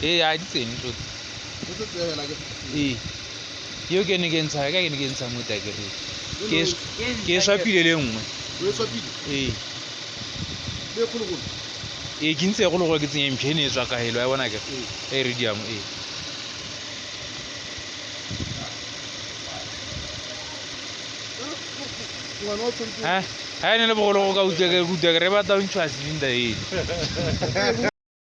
I did say truth. You can against her against some with a case of you. E ke ntse go le go ke tsenya mphene e tswa ka helo ya bona ke iridium ha ne le bogolo go ka utwa ke re batla o ntshwa silinda e